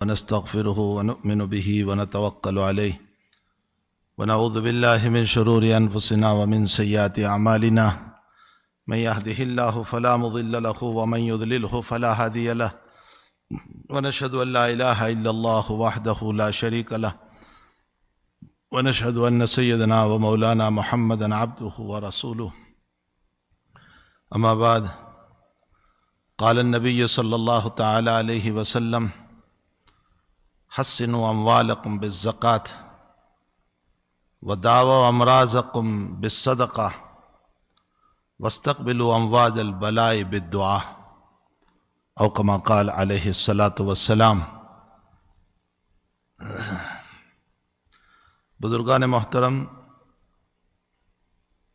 ونستغفره ونؤمن به ونتوكل عليه ونعوذ بالله من شرور أنفسنا ومن سيئات أعمالنا من يهده الله فلا مضل له ومن يضلله فلا هادي له ونشهد أن لا إله إلا الله وحده لا شريك له ونشهد أن سيدنا ومولانا محمدا عبده ورسوله أما بعد قال النبي صلى الله تعالى عليه وسلم حسنوا أموالكم بالزكاة وداووا أمراضكم بالصدقة واستقبلوا أمواج البلاء بالدعاء او كما قال علیہ الصلاۃ والسلام۔ بزرگان محترم،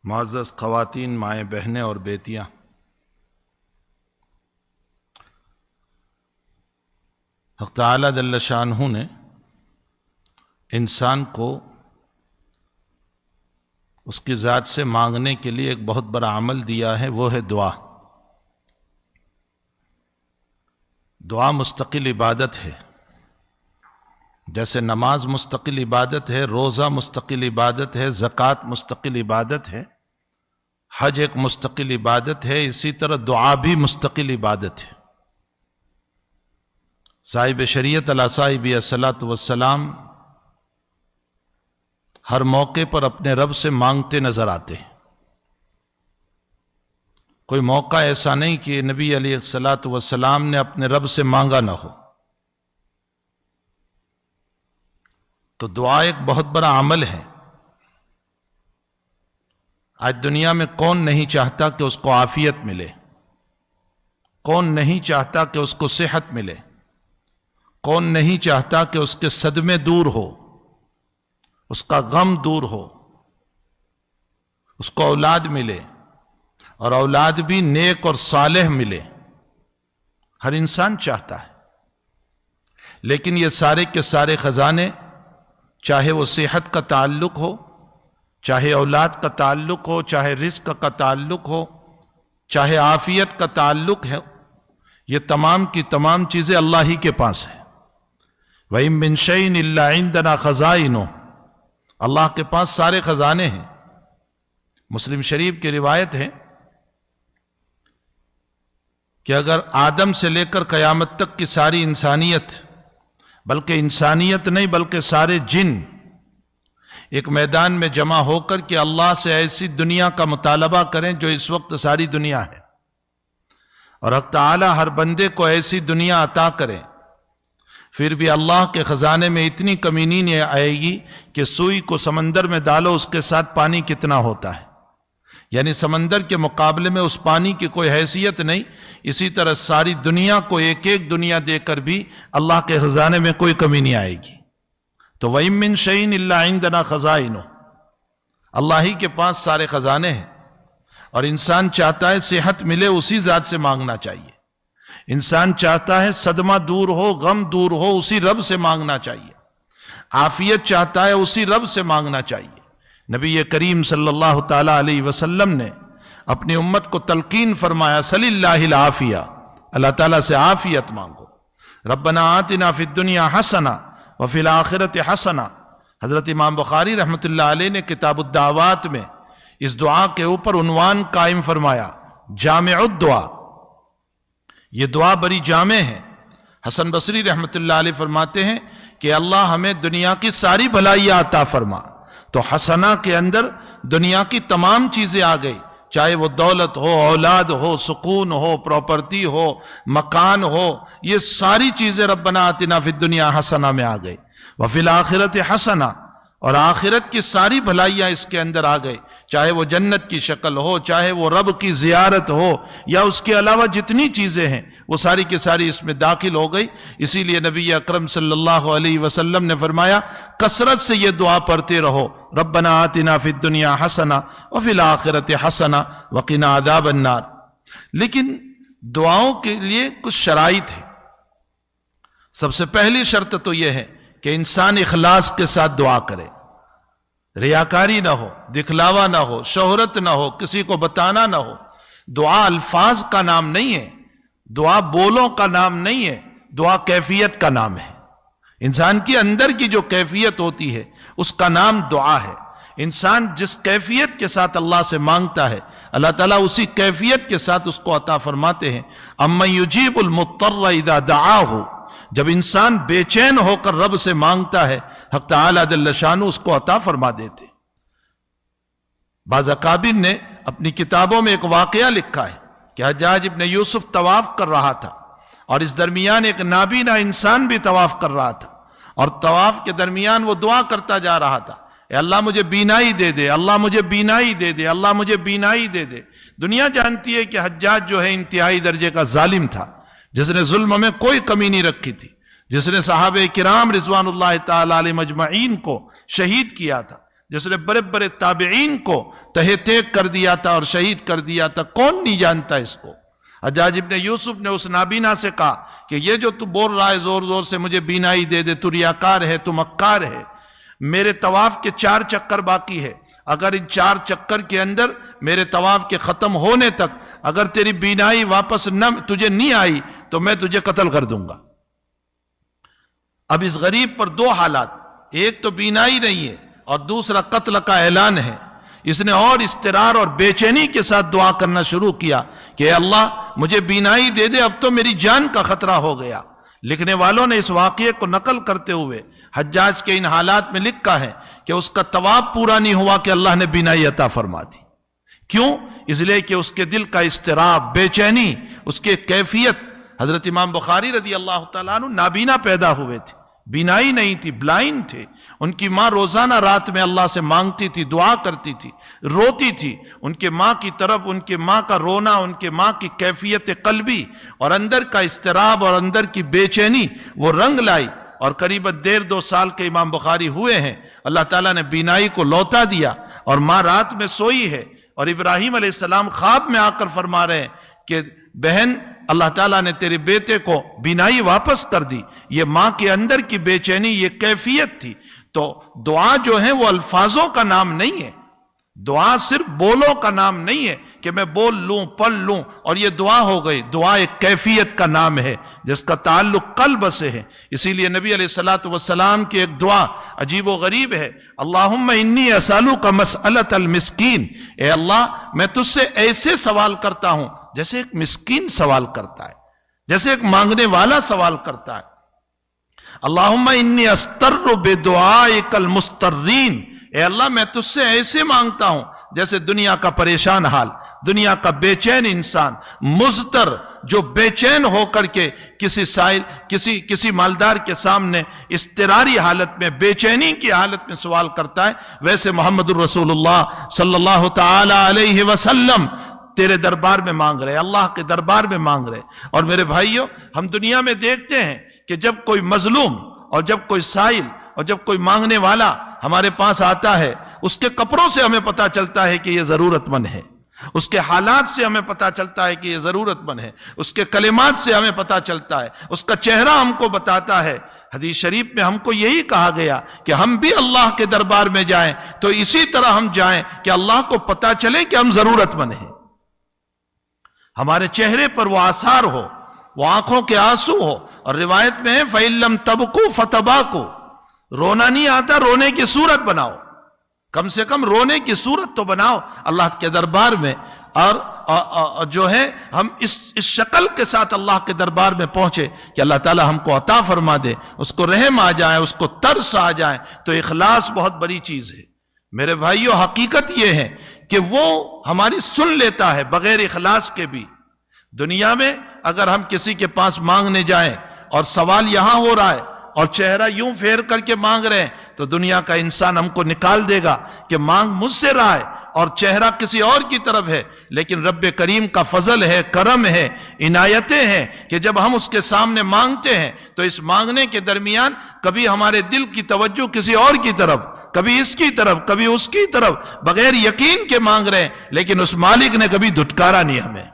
معزز خواتین، مائیں، بہنیں اور بیٹیاں، حق تعالی جل شانہ نے انسان کو اس کی ذات سے مانگنے کے لیے ایک بہت بڑا عمل دیا ہے، وہ ہے دعا۔ دعا مستقل عبادت ہے، جیسے نماز مستقل عبادت ہے، روزہ مستقل عبادت ہے، زکوٰۃ مستقل عبادت ہے، حج ایک مستقل عبادت ہے، اسی طرح دعا بھی مستقل عبادت ہے۔ صاحب شریعت علیہ صاحب الصلاۃ والسلام ہر موقع پر اپنے رب سے مانگتے نظر آتے ہیں۔ کوئی موقع ایسا نہیں کہ نبی علیہ الصلاۃ والسلام نے اپنے رب سے مانگا نہ ہو۔ تو دعا ایک بہت بڑا عمل ہے۔ آج دنیا میں کون نہیں چاہتا کہ اس کو عافیت ملے؟ کون نہیں چاہتا کہ اس کو صحت ملے؟ کون نہیں چاہتا کہ اس کے صدمے دور ہو، اس کا غم دور ہو، اس کو اولاد ملے، اور اولاد بھی نیک اور صالح ملے؟ ہر انسان چاہتا ہے۔ لیکن یہ سارے کے سارے خزانے، چاہے وہ صحت کا تعلق ہو، چاہے اولاد کا تعلق ہو، چاہے رزق کا تعلق ہو، چاہے عافیت کا تعلق ہے، یہ تمام کی تمام چیزیں اللہ ہی کے پاس ہیں۔ وَإِن مِّن شَيْءٍ إِلَّا عِندَنَا خَزَائِنُهُ، اللہ کے پاس سارے خزانے ہیں۔ مسلم شریف کی روایت ہے کہ اگر آدم سے لے کر قیامت تک کی ساری انسانیت، بلکہ انسانیت نہیں بلکہ سارے جن ایک میدان میں جمع ہو کر کہ اللہ سے ایسی دنیا کا مطالبہ کریں جو اس وقت ساری دنیا ہے، اور حق تعالی ہر بندے کو ایسی دنیا عطا کرے، پھر بھی اللہ کے خزانے میں اتنی کمی نہیں آئے گی کہ سوئی کو سمندر میں ڈالو اس کے ساتھ پانی کتنا ہوتا ہے، یعنی سمندر کے مقابلے میں اس پانی کی کوئی حیثیت نہیں۔ اسی طرح ساری دنیا کو ایک ایک دنیا دے کر بھی اللہ کے خزانے میں کوئی کمی نہیں آئے گی۔ تو وَإِن مِّن شَيْءٍ إِلَّا عِندَنَا خَزَائِنُهُ، اللہ ہی کے پاس سارے خزانے ہیں، اور انسان چاہتا ہے صحت ملے، اسی ذات سے مانگنا چاہیے۔ انسان چاہتا ہے صدمہ دور ہو، غم دور ہو، اسی رب سے مانگنا چاہیے۔ عافیت چاہتا ہے، اسی رب سے مانگنا چاہیے۔ نبی کریم صلی اللہ تعالیٰ علیہ وسلم نے اپنی امت کو تلقین فرمایا، صلی اللہ العافیہ، اللہ تعالیٰ سے عافیت مانگو۔ ربنا آتنا فی الدنیا حسنہ وفی الآخرۃ حسنہ۔ حضرت امام بخاری رحمۃ اللہ علیہ نے کتاب الدعوات میں اس دعا کے اوپر عنوان قائم فرمایا، جامع الدعا۔ یہ دعا بڑی جامع ہے۔ حسن بصری رحمۃ اللہ علیہ فرماتے ہیں کہ اللہ ہمیں دنیا کی ساری بھلائیاں عطا فرما۔ تو حسنہ کے اندر دنیا کی تمام چیزیں آ گئی، چاہے وہ دولت ہو، اولاد ہو، سکون ہو، پراپرٹی ہو، مکان ہو، یہ ساری چیزیں ربنا آتنا فی الدنیا حسنہ میں آ گئی۔ وفی الآخرۃ حسنہ، اور آخرت کی ساری بھلائیاں اس کے اندر آ گئی، چاہے وہ جنت کی شکل ہو، چاہے وہ رب کی زیارت ہو، یا اس کے علاوہ جتنی چیزیں ہیں وہ ساری کی ساری اس میں داخل ہو گئی۔ اسی لیے نبی اکرم صلی اللہ علیہ وسلم نے فرمایا، کثرت سے یہ دعا پڑھتے رہو، ربنا آتنا فی الدنیا حسنہ وفی الآخرۃ حسنہ وقنا عذاب النار۔ لیکن دعاؤں کے لیے کچھ شرائط ہیں۔ سب سے پہلی شرط تو یہ ہے کہ انسان اخلاص کے ساتھ دعا کرے، ریاکاری نہ ہو، دکھلاوا نہ ہو، شہرت نہ ہو، کسی کو بتانا نہ ہو۔ دعا الفاظ کا نام نہیں ہے، دعا بولوں کا نام نہیں ہے، دعا کیفیت کا نام ہے۔ انسان کی اندر کی جو کیفیت ہوتی ہے اس کا نام دعا ہے. انسان جس کیفیت کے ساتھ اللہ سے مانگتا ہے اللہ تعالیٰ اسی کیفیت کے ساتھ اس کو عطا فرماتے ہیں. اَمَّن يُجِيبُ الْمُضْطَرَّ اِذَا دَعَاهُ، جب انسان بے چین ہو کر رب سے مانگتا ہے حق تعالیٰ جل شانہ اس کو عطا فرما دیتے. بعض اکابر نے اپنی کتابوں میں ایک واقعہ لکھا ہے کہ حجاج ابن یوسف طواف کر رہا تھا اور اس درمیان ایک نابینا انسان بھی طواف کر رہا تھا، اور طواف کے درمیان وہ دعا کرتا جا رہا تھا، اے اللہ مجھے بینائی دے دے، اللہ مجھے بینائی دے دے، اللہ مجھے بینائی دے دے. دنیا جانتی ہے کہ حجاج جو ہے انتہائی درجے کا ظالم تھا، جس نے ظلم میں کوئی کمی نہیں رکھی تھی، جس نے صحابہ کرام رضوان اللہ تعالی علیہ مجمعین کو شہید کیا تھا، جس نے بڑے بڑے تابعین کو تہہ تیگ کر دیا تھا اور شہید کر دیا تھا. کون نہیں جانتا اس کو؟ حجاج ابن یوسف نے اس نابینا سے کہا کہ یہ جو تو بول رہا ہے زور زور سے مجھے بینائی دے دے، تو ریاکار ہے، تو مکار ہے. میرے طواف کے 4 چکر باقی ہے، اگر ان 4 چکر کے اندر میرے طواف کے ختم ہونے تک اگر تیری بینائی واپس تجھے نہیں آئی تو میں تجھے قتل کر دوں گا. اب اس غریب پر 2 حالات، ایک تو بینائی نہیں ہے اور دوسرا قتل کا اعلان ہے. اس نے اور اضطرار اور بے چینی کے ساتھ دعا کرنا شروع کیا کہ اے اللہ مجھے بینائی دے دے، اب تو میری جان کا خطرہ ہو گیا. لکھنے والوں نے اس واقعے کو نقل کرتے ہوئے حجاج کے ان حالات میں لکھا ہے کہ اس کا طواف پورا نہیں ہوا کہ اللہ نے بینائی عطا فرما دی. کیوں؟ اس لیے کہ اس کے دل کا اضطراب، بے چینی، اس کے کیفیت. حضرت امام بخاری رضی اللہ تعالیٰ عنہ نابینا پیدا ہوئے تھے، بینائی نہیں تھی، بلائنڈ تھے. ان کی ماں روزانہ رات میں اللہ سے مانگتی تھی، دعا کرتی تھی، روتی تھی. ان کے ماں کی طرف ان کے ماں کا رونا، ان کے ماں کی کیفیت قلبی اور اندر کا اضطراب اور اندر کی بے چینی وہ رنگ لائی، اور قریب 1.5-2 سال کے امام بخاری ہوئے ہیں. اللہ تعالیٰ نے بینائی کو لوٹا دیا اور ماں رات میں سوئی ہے، اور ابراہیم علیہ السلام خواب میں آ کر فرما رہے ہیں کہ بہن اللہ تعالیٰ نے تیرے بیٹے کو بینائی واپس کر دی. یہ ماں کے اندر کی بے چینی، یہ کیفیت تھی. تو دعا جو ہے وہ الفاظوں کا نام نہیں ہے، دعا صرف بولوں کا نام نہیں ہے کہ میں بول لوں، پڑھ لوں اور یہ دعا ہو گئی. دعا ایک کیفیت کا نام ہے جس کا تعلق قلب سے ہے. اسی لیے نبی علیہ الصلوۃ والسلام کی ایک دعا عجیب و غریب ہے، اللہم انی اسألک مسألۃ المسکین. اے اللہ میں تجھ سے ایسے سوال کرتا ہوں جیسے ایک مسکین سوال کرتا ہے، جیسے ایک مانگنے والا سوال کرتا ہے. اللہم انی استر بدعائک المسترین. اے اللہ میں تجھ سے ایسے مانگتا ہوں جیسے دنیا کا پریشان حال، دنیا کا بے چین انسان، مضطر جو بے چین ہو کر کے کسی مالدار کے سامنے اضطراری حالت میں، بے چینی کی حالت میں سوال کرتا ہے، ویسے محمد الرسول اللہ صلی اللہ تعالی علیہ وسلم تیرے دربار میں مانگ رہے، اللہ کے دربار میں مانگ رہے. اور میرے بھائیوں، ہم دنیا میں دیکھتے ہیں کہ جب کوئی مظلوم اور جب کوئی سائل اور جب کوئی مانگنے والا ہمارے پاس آتا ہے، اس کے کپڑوں سے ہمیں پتا چلتا ہے کہ یہ ضرورت مند ہے، اس کے حالات سے ہمیں پتا چلتا ہے کہ یہ ضرورت مند ہے، اس کے کلمات سے ہمیں پتا چلتا ہے، اس کا چہرہ ہم کو بتاتا ہے. حدیث شریف میں ہم کو یہی کہا گیا کہ ہم بھی اللہ کے دربار میں جائیں تو اسی طرح ہم جائیں کہ اللہ کو پتا چلے کہ ہم ضرورت مند ہیں، ہمارے چہرے پر وہ آثار ہو، وہ آنکھوں کے آنسو ہو. اور روایت میں ہے فَإِن لَمْ تَبْكُوا فَتَبَاكُوا. رونا نہیں آتا، رونے کی صورت بناؤ، کم سے کم رونے کی صورت تو بناؤ اللہ کے دربار میں. اور جو ہے ہم اس شکل کے ساتھ اللہ کے دربار میں پہنچے کہ اللہ تعالی ہم کو عطا فرما دے، اس کو رحم آ جائے، اس کو ترس آ جائے. تو اخلاص بہت بڑی چیز ہے میرے بھائیو. حقیقت یہ ہے کہ وہ ہماری سن لیتا ہے بغیر اخلاص کے بھی. دنیا میں اگر ہم کسی کے پاس مانگنے جائیں اور سوال یہاں ہو رہا ہے اور چہرہ یوں پھیر کر کے مانگ رہے ہیں تو دنیا کا انسان ہم کو نکال دے گا کہ مانگ مجھ سے رہا ہے اور چہرہ کسی اور کی طرف ہے. لیکن رب کریم کا فضل ہے، کرم ہے، عنایتیں ہیں کہ جب ہم اس کے سامنے مانگتے ہیں تو اس مانگنے کے درمیان کبھی ہمارے دل کی توجہ کسی اور کی طرف، کبھی اس کی طرف، کبھی اس کی طرف، بغیر یقین کے مانگ رہے ہیں. لیکن اس مالک نے کبھی دھٹکارا نہیں ہمیں،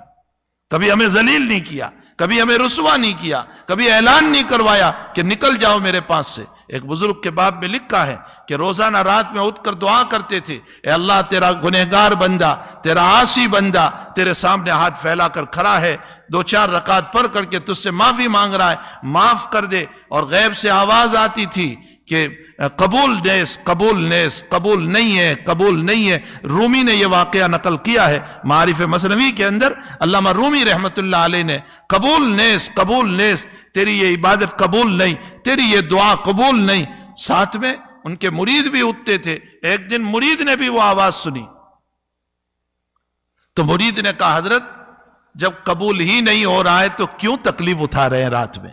کبھی ہمیں ذلیل نہیں کیا، کبھی ہمیں رسوا نہیں کیا، کبھی اعلان نہیں کروایا کہ نکل جاؤ میرے پاس سے. ایک بزرگ کے باب میں لکھا ہے کہ روزانہ رات میں اٹھ کر دعا کرتے تھے، اے اللہ تیرا گنہگار بندہ، تیرا عاصی بندہ تیرے سامنے ہاتھ پھیلا کر کھڑا ہے، دو چار رکعت پڑھ کر کے تجھ سے معافی مانگ رہا ہے، معاف کر دے۔ اور غیب سے آواز آتی تھی کہ قبول نیس، قبول نیس، قبول نہیں ہے، قبول نہیں ہے۔ رومی نے یہ واقعہ نقل کیا ہے معارف مثنوی کے اندر، علامہ رومی رحمت اللہ علیہ نے، قبول نیس، قبول نیس، تیری یہ عبادت قبول نہیں، تیری یہ دعا قبول نہیں۔ ساتھ میں ان کے مرید بھی اٹھتے تھے۔ ایک دن مرید نے بھی وہ آواز سنی تو مرید نے کہا حضرت جب قبول ہی نہیں ہو رہا ہے تو کیوں تکلیف اٹھا رہے ہیں رات میں؟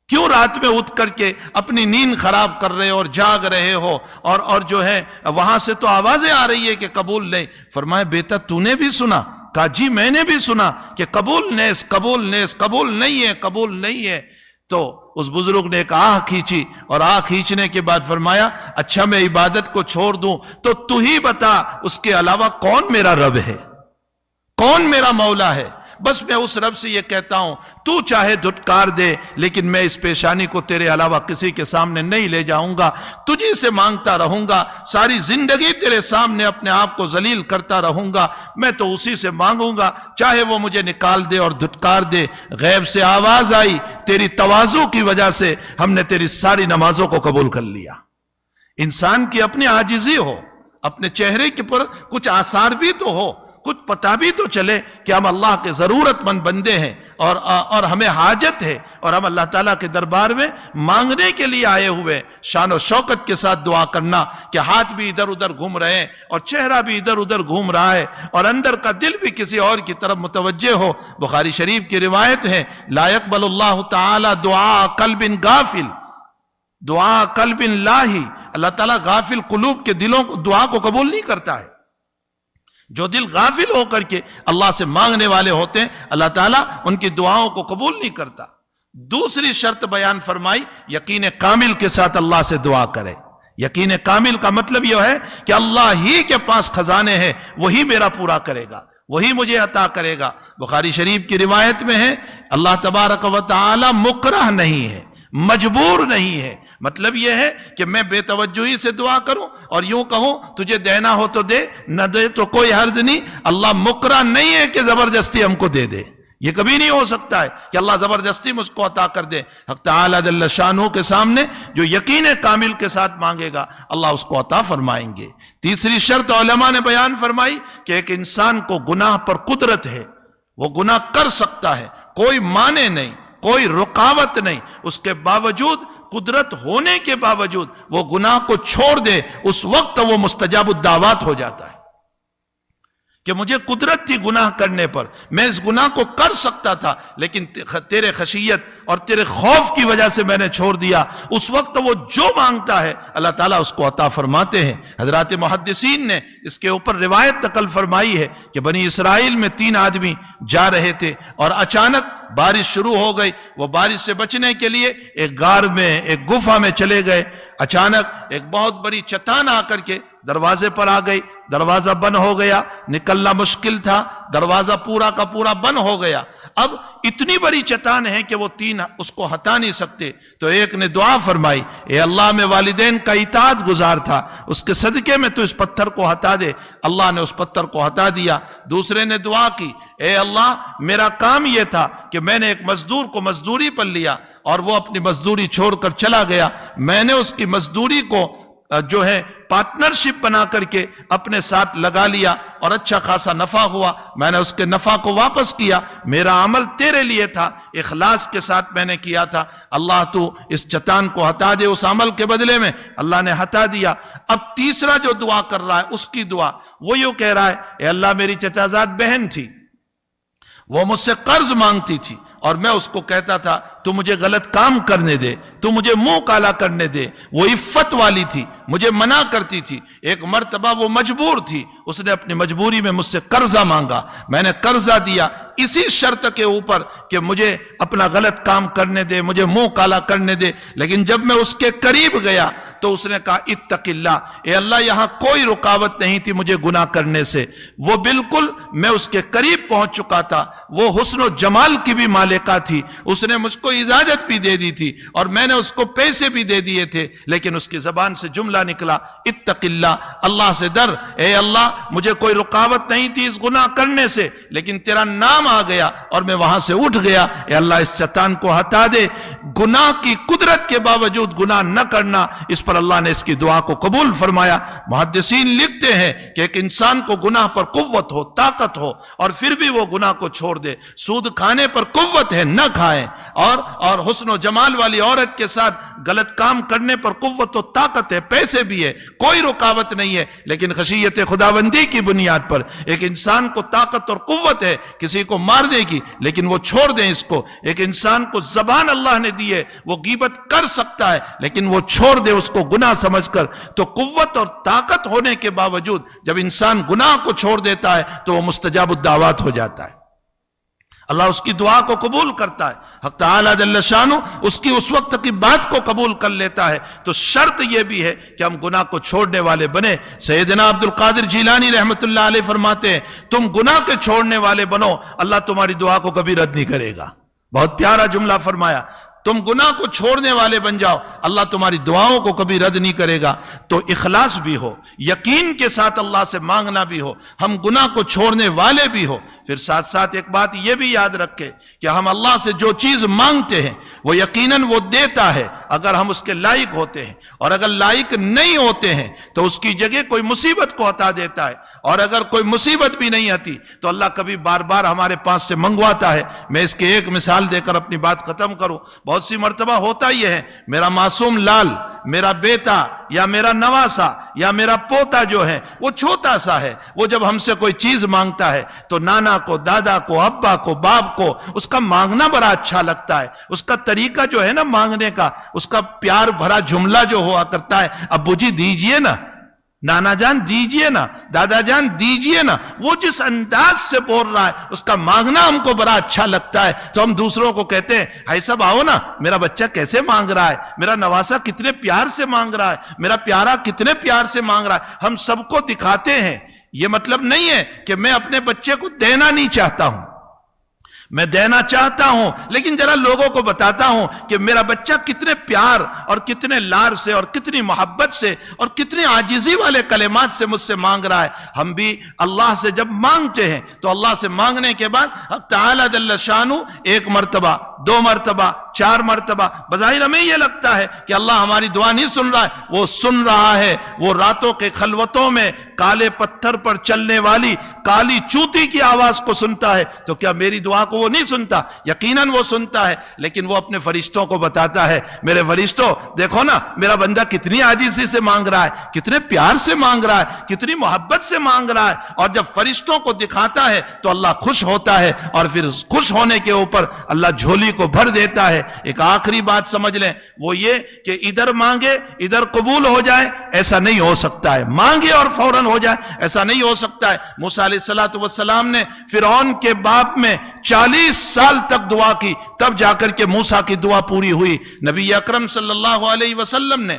کیوں رات میں اٹھ کر کے اپنی نیند خراب کر رہے ہو اور جاگ رہے ہو اور جو ہے وہاں سے تو آوازیں آ رہی ہے کہ قبول نہیں۔ فرمایا بیٹا تو نے بھی سنا؟ کہا جی میں نے بھی سنا کہ قبول نیس، قبول نیس، قبول نہیں ہے، قبول نہیں ہے۔ تو اس بزرگ نے ایک آہ کھینچی اور آہ کھینچنے کے بعد فرمایا اچھا میں عبادت کو چھوڑ دوں تو ہی بتا اس کے علاوہ کون میرا رب ہے، کون میرا مولا ہے؟ بس میں اس رب سے یہ کہتا ہوں تو چاہے دھٹکار دے لیکن میں اس پیشانی کو تیرے علاوہ کسی کے سامنے نہیں لے جاؤں گا، تجھی سے مانگتا رہوں گا، ساری زندگی تیرے سامنے اپنے آپ کو ذلیل کرتا رہوں گا، میں تو اسی سے مانگوں گا چاہے وہ مجھے نکال دے اور دھٹکار دے۔ غیب سے آواز آئی تیری تواضع کی وجہ سے ہم نے تیری ساری نمازوں کو قبول کر لیا۔ انسان کی اپنی عاجزی ہو، اپنے چہرے کے پر کچھ آثار بھی تو ہو، کچھ پتا بھی تو چلے کہ ہم اللہ کے ضرورت مند بندے ہیں اور ہمیں حاجت ہے اور ہم اللہ تعالیٰ کے دربار میں مانگنے کے لیے آئے ہوئے۔ شان و شوکت کے ساتھ دعا کرنا کہ ہاتھ بھی ادھر ادھر گھوم رہے ہیں اور چہرہ بھی ادھر ادھر گھوم رہا ہے اور اندر کا دل بھی کسی اور کی طرف متوجہ ہو۔ بخاری شریف کی روایت ہے لا يقبل اللہ تعالی دعا قلب غافل، دعا قلب لاہی، اللہ تعالیٰ غافل قلوب کے دلوں دعا کو قبول نہیں کرتا ہے۔ جو دل غافل ہو کر کے اللہ سے مانگنے والے ہوتے ہیں اللہ تعالیٰ ان کی دعاؤں کو قبول نہیں کرتا۔ دوسری شرط بیان فرمائی یقین کامل کے ساتھ اللہ سے دعا کرے۔ یقین کامل کا مطلب یہ ہے کہ اللہ ہی کے پاس خزانے ہیں، وہی میرا پورا کرے گا، وہی مجھے عطا کرے گا۔ بخاری شریف کی روایت میں ہے اللہ تبارک و تعالی مکرہ نہیں ہے، مجبور نہیں ہے۔ مطلب یہ ہے کہ میں بے توجہی سے دعا کروں اور یوں کہوں تجھے دینا ہو تو دے، نہ دے تو کوئی حرج نہیں۔ اللہ مکرہ نہیں ہے کہ زبردستی ہم کو دے دے، یہ کبھی نہیں ہو سکتا ہے کہ اللہ زبردستی مجھ کو عطا کر دے۔ حق تعالی جل شانہ کے سامنے جو یقین کامل کے ساتھ مانگے گا اللہ اس کو عطا فرمائیں گے۔ تیسری شرط علماء نے بیان فرمائی کہ ایک انسان کو گناہ پر قدرت ہے، وہ گناہ کر سکتا ہے، کوئی مانے نہیں، کوئی رکاوٹ نہیں، اس کے باوجود قدرت ہونے کے باوجود وہ گناہ کو چھوڑ دے، اس وقت وہ مستجاب الدعوات ہو جاتا ہے۔ کہ مجھے قدرت تھی گناہ کرنے پر، میں اس گناہ کو کر سکتا تھا لیکن تیرے خشیت اور تیرے خوف کی وجہ سے میں نے چھوڑ دیا، اس وقت وہ جو مانگتا ہے اللہ تعالیٰ اس کو عطا فرماتے ہیں۔ حضرات محدثین نے اس کے اوپر روایت نقل فرمائی ہے کہ بنی اسرائیل میں 3 آدمی جا رہے تھے اور اچانک بارش شروع ہو گئی، وہ بارش سے بچنے کے لیے ایک غار میں، ایک گفا میں چلے گئے۔ اچانک ایک بہت بڑی چٹان آ کر کے دروازے پر آ گئی، دروازہ بند ہو گیا، نکلنا مشکل تھا، دروازہ پورا کا پورا بند ہو گیا۔ اب اتنی بڑی چٹان ہے کہ وہ 3 اس کو ہٹا نہیں سکتے، تو ایک نے دعا فرمائی اے اللہ میں والدین کا اطاعت گزار تھا، اس کے صدقے میں تو اس پتھر کو ہٹا دے۔ اللہ نے اس پتھر کو ہٹا دیا۔ دوسرے نے دعا کی اے اللہ میرا کام یہ تھا کہ میں نے ایک مزدور کو مزدوری پر لیا اور وہ اپنی مزدوری چھوڑ کر چلا گیا، میں نے اس کی مزدوری کو جو ہے پارٹنرشپ بنا کر کے اپنے ساتھ لگا لیا اور اچھا خاصا نفع ہوا، میں نے اس کے نفع کو واپس کیا، میرا عمل تیرے لیے تھا، اخلاص کے ساتھ میں نے کیا تھا، اللہ تو اس چٹان کو ہٹا دے اس عمل کے بدلے میں۔ اللہ نے ہٹا دیا۔ اب تیسرا جو دعا کر رہا ہے اس کی دعا وہ یوں کہہ رہا ہے اے اللہ میری چچا زاد بہن تھی، وہ مجھ سے قرض مانگتی تھی اور میں اس کو کہتا تھا تو مجھے غلط کام کرنے دے، تو مجھے منہ کالا کرنے دے، وہ عفت والی تھی، مجھے منع کرتی تھی۔ ایک مرتبہ وہ مجبور تھی، اس نے اپنی مجبوری میں مجھ سے قرضہ مانگا، میں نے قرضہ دیا اسی شرط کے اوپر کہ مجھے اپنا غلط کام کرنے دے، مجھے منہ کالا کرنے دے۔ لیکن جب میں اس کے قریب گیا تو اس نے کہا اتق اللہ، اے اللہ یہاں کوئی رکاوٹ نہیں تھی مجھے گناہ کرنے سے، وہ بالکل میں اس کے قریب پہنچ چکا تھا، وہ حسن و جمال کی بھی مالکہ تھی، اس نے مجھ کو اجازت بھی دے دی تھی اور میں نے اس کو پیسے بھی دے دیے تھے، لیکن اس کی زبان سے جملہ نکلا اتق اللہ، اللہ سے ڈر، اے اللہ مجھے کوئی رکاوٹ نہیں تھی اس گناہ کرنے سے، لیکن تیرا نام آ گیا اور میں وہاں سے اٹھ گیا، اے اللہ اس شیطان کو ہٹا دے۔ گناہ کی قدرت کے باوجود گناہ نہ کرنا، اس پر اللہ نے اس کی دعا کو قبول فرمایا۔ محدثین لکھتے ہیں کہ ایک انسان کو گناہ پر قوت ہو، طاقت ہو، اور پھر بھی وہ گناہ کو چھوڑ دے، سود کھانے پر قوت ہے نہ کھائیں، اور حسن و جمال والی عورت کے ساتھ غلط کام کرنے پر قوت و طاقت ہے، پیسے بھی ہے، کوئی رکاوٹ نہیں ہے، لیکن خشیت خداوندی کی بنیاد پر ایک انسان کو طاقت اور قوت ہے کسی کو مار دے گی، لیکن وہ چھوڑ دیں اس کو۔ ایک انسان کو زبان اللہ نے دی ہے، وہ غیبت کر سکتا ہے لیکن وہ چھوڑ دے اس کو گناہ سمجھ کر، تو قوت اور طاقت ہونے کے باوجود جب انسان گناہ کو چھوڑ دیتا ہے تو وہ مستجاب الدعوات ہو جاتا ہے، اللہ اس کی دعا کو قبول کرتا ہے، حق تعالیٰ جل شانہ اس کی اس وقت کی بات کو قبول کر لیتا ہے۔ تو شرط یہ بھی ہے کہ ہم گناہ کو چھوڑنے والے بنے۔ سیدنا عبد القادر جیلانی رحمۃ اللہ علیہ فرماتے ہیں تم گناہ کے چھوڑنے والے بنو، اللہ تمہاری دعا کو کبھی رد نہیں کرے گا۔ بہت پیارا جملہ فرمایا، تم گناہ کو چھوڑنے والے بن جاؤ، اللہ تمہاری دعاؤں کو کبھی رد نہیں کرے گا۔ تو اخلاص بھی ہو، یقین کے ساتھ اللہ سے مانگنا بھی ہو، ہم گناہ کو چھوڑنے والے بھی ہو۔ پھر ساتھ ساتھ ایک بات یہ بھی یاد رکھے کہ ہم اللہ سے جو چیز مانگتے ہیں وہ یقیناً وہ دیتا ہے اگر ہم اس کے لائق ہوتے ہیں، اور اگر لائق نہیں ہوتے ہیں تو اس کی جگہ کوئی مصیبت کو ہٹا دیتا ہے، اور اگر کوئی مصیبت بھی نہیں آتی تو اللہ کبھی بار بار ہمارے پاس سے منگواتا ہے۔ میں اس کی ایک مثال دے کر اپنی بات ختم کروں۔ بہت سی مرتبہ ہوتا یہ ہے، میرا معصوم لال، میرا بیٹا یا میرا نواسا یا میرا پوتا جو ہے وہ چھوٹا سا ہے، وہ جب ہم سے کوئی چیز مانگتا ہے تو نانا کو، دادا کو، ابا کو، باپ کو اس کا مانگنا بڑا اچھا لگتا ہے، اس کا طریقہ جو ہے نا مانگنے کا، اس کا پیار بھرا جملہ جو ہوا کرتا ہے، ابو جی دیجئے نا، نانا جان دیجئے نا، دادا جان دیجئے نا، وہ جس انداز سے بول رہا ہے اس کا مانگنا ہم کو بڑا اچھا لگتا ہے، تو ہم دوسروں کو کہتے ہیں بھائی صاحب آؤ نا، میرا بچہ کیسے مانگ رہا ہے، میرا نواسا کتنے پیار سے مانگ رہا ہے، میرا پیارا کتنے پیار سے مانگ رہا ہے، ہم سب کو دکھاتے ہیں۔ یہ مطلب نہیں ہے کہ میں اپنے بچے کو دینا نہیں چاہتا ہوں، میں دینا چاہتا ہوں، لیکن ذرا لوگوں کو بتاتا ہوں کہ میرا بچہ کتنے پیار اور کتنے لار سے اور کتنی محبت سے اور کتنی عاجزی والے کلمات سے مجھ سے مانگ رہا ہے۔ ہم بھی اللہ سے جب مانگتے ہیں تو اللہ سے مانگنے کے بعد حق تعالیٰ جل شانہ ایک مرتبہ، دو مرتبہ، چار مرتبہ، بظاہر ہمیں یہ لگتا ہے کہ اللہ ہماری دعا نہیں سن رہا ہے، وہ سن رہا ہے۔ وہ راتوں کے خلوتوں میں کالے پتھر پر چلنے والی کالی چوٹی کی آواز کو سنتا ہے، تو کیا میری دعا کو وہ نہیں سنتا؟ یقیناً وہ سنتا ہے، لیکن وہ اپنے فرشتوں کو بتاتا ہے میرے فرشتوں دیکھو نا میرا بندہ کتنی عاجزی سے مانگ رہا ہے، کتنے پیار سے مانگ رہا ہے، کتنی محبت سے مانگ رہا ہے۔ اور جب فرشتوں کو دکھاتا ہے تو اللہ خوش ہوتا ہے، اور پھر خوش ہونے کے اوپر اللہ جھولی کو بھر دیتا ہے۔ ایک آخری بات سمجھ لیں، وہ یہ کہ ادھر مانگے ادھر قبول ہو جائے، ایسا نہیں ہو سکتا ہے، مانگے اور فوراً ہو جائے ایسا نہیں ہو سکتا ہے۔ موسیٰ علیہ السلام نے فرعون کے باپ میں 40 سال تک دعا کی، تب جا کر کے موسیٰ کی دعا پوری ہوئی۔ نبی اکرم صلی اللہ علیہ وسلم نے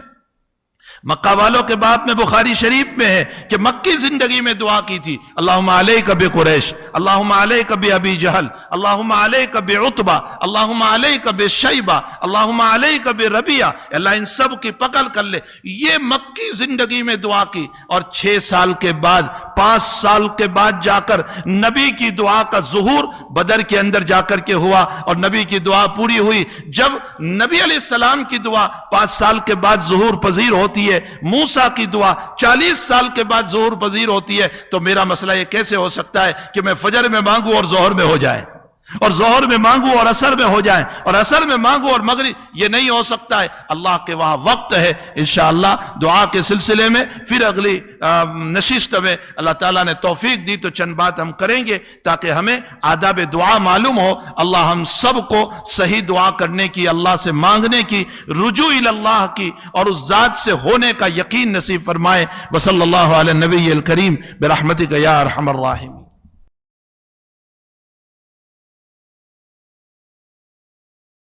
مکہ والوں کے باب میں بخاری شریف میں ہے کہ مکی زندگی میں دعا کی تھی، اللہم علیک بقریش، اللہم علیک بابی جہل، اللہم علیک بعتبہ، اللہم علیک بشیبہ، اللہم علیک بربیہ، اللہ ان سب کی پکڑ کر لے۔ یہ مکی زندگی میں دعا کی، اور 6 سال کے بعد 5 سال کے بعد جا کر نبی کی دعا کا ظہور بدر کے اندر جا کر کے ہوا، اور نبی کی دعا پوری ہوئی۔ جب نبی علیہ السلام کی دعا 5 سال کے بعد ظہور پذیر ہوتی ہے، موسیٰ کی دعا 40 سال کے بعد ظہور پذیر ہوتی ہے، تو میرا مسئلہ یہ کیسے ہو سکتا ہے کہ میں فجر میں مانگوں اور ظہر میں ہو جائے، اور ظہر میں مانگوں اور عصر میں ہو جائیں، اور عصر میں مانگوں اور مغرب؟ یہ نہیں ہو سکتا ہے۔ اللہ کے وہاں وقت ہے۔ انشاءاللہ دعا کے سلسلے میں پھر اگلی نشست میں اللہ تعالیٰ نے توفیق دی تو چند بات ہم کریں گے تاکہ ہمیں آداب دعا معلوم ہو۔ اللہ ہم سب کو صحیح دعا کرنے کی، اللہ سے مانگنے کی، رجوع اللہ کی، اور اس ذات سے ہونے کا یقین نصیب فرمائے۔ وصلی اللہ علی النبی الکریم برحمتک یا ارحم الراحمین۔